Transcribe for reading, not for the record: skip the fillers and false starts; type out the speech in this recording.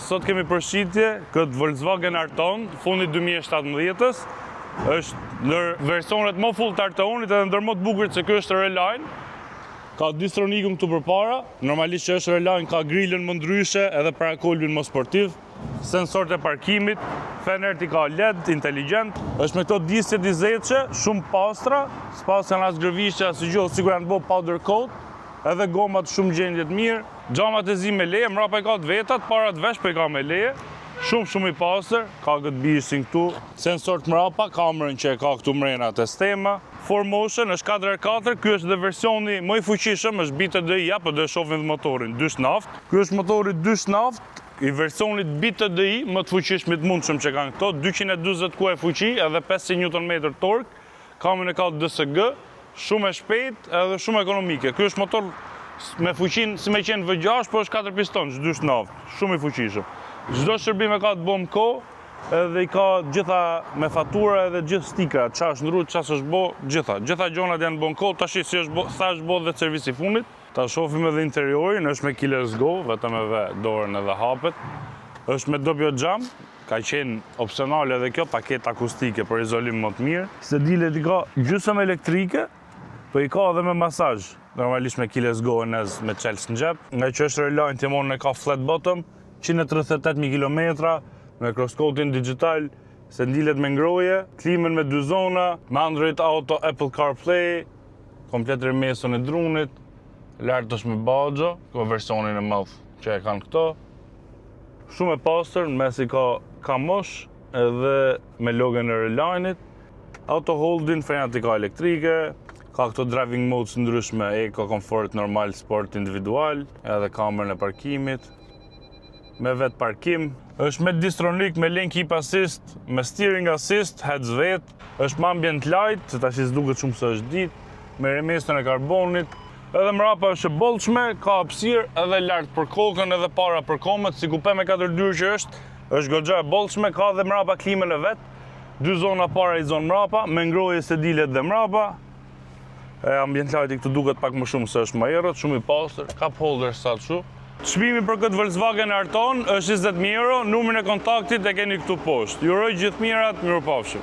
sot kemi përshitje këtë Volkswagen Arton, fundit 2017-ës, është ndër versionet më full të Artonit edhe ndër më të bukur se ky është Reline. Ka distronikun këtu përpara, normalisht që është Reline ka grillën më ndryshe edhe parakolbin më sportiv, sensorët e parkimit, fenerti ka LED, inteligjent, është me këto disjet i zeqe, shumë pastra, s'pas janë as grëvishte, as gjë, sigur janë bo powder coat, edhe gomat shumë gjendje të mirë, xhamat e zi me leje, mrapa i ka të vetat, para të vesh për i ka me leje, shumë i pastër, ka këtë bishtin këtu, sensor të mrapa, kamerën që e ka këtu mrena të stema, 4Motion është 4x4, ky është dhe versioni më i fuqishëm, është BTDI, apo do e shohim dhe motorin, dysh naft. Ky është motori dysh naft, i versionit BTDI, më të fuqishmit mundshëm që kanë këto, 240 kuaj fuqi edhe 500 Nm tork, kamën e ka DSG, shumë e shpejt edhe shumë ekonomike. Ky është motor me fuqinë si me qenë V6, po është 4 pistonç, dysh naft, shumë i fuqishëm. Çdo shërbim e ka të bom kohë, edhe i ka gjitha me fatura edhe gjithë stikra, qa është ndru, qa është bo, gjitha gjonat janë bon kohë, tash si është bo dhe servisi fundit. Ta shofim edhe interiorin, është me Killers Go, vetëm edhe dorën edhe hapet. është me doppio xham, ka qenë opsionale edhe kjo, paket akustike për izolim më të mirë. Sedilet i ka gjysmë elektrike, po i ka edhe me masazh. Normalisht me Killers Go me çelës në xhep, nga që është Reline timonin e ka flat bottom, 138.000 km, me cross-coding digital, sendilet me ngroje, klimën me 2 zona, me Android Auto, Apple CarPlay, komplet rrëmesën e drunit, lart është me Bajo, ka versionin e madh që e kanë këto. Shumë e pastër, në mes i ka mosh, edhe me logon e Reline-it. Auto holding, frenat i ka elektrike, ka këto driving modes ndryshme, eco, comfort, normal, sport, individual, edhe kamerën e parkimit, me vetë parkim. Është me distronik, me lane keep assist, me steering assist, heads vet, është me ambient light, që tash s'duket shumë se është ditë, me rrëmesën e karbonit, edhe mrapa është e bollshme, ka hapësirë edhe lart për kokën edhe para për komët, si kupe me 4 dyrë që është goxha e bollshme, ka dhe mrapa klimën e vet, 2 zona para i zonë mrapa, me ngroje sedilet dhe mrapa. Ambient light i këtu duket pak më shumë se është më errët, shumë i pastër, cup holder sa kështu. Çmimi për këtë Volkswagen Arton është 20.000 euro, numrin e kontaktit e keni këtu poshtë. Ju uroj gjithë mirat, mirupafshim.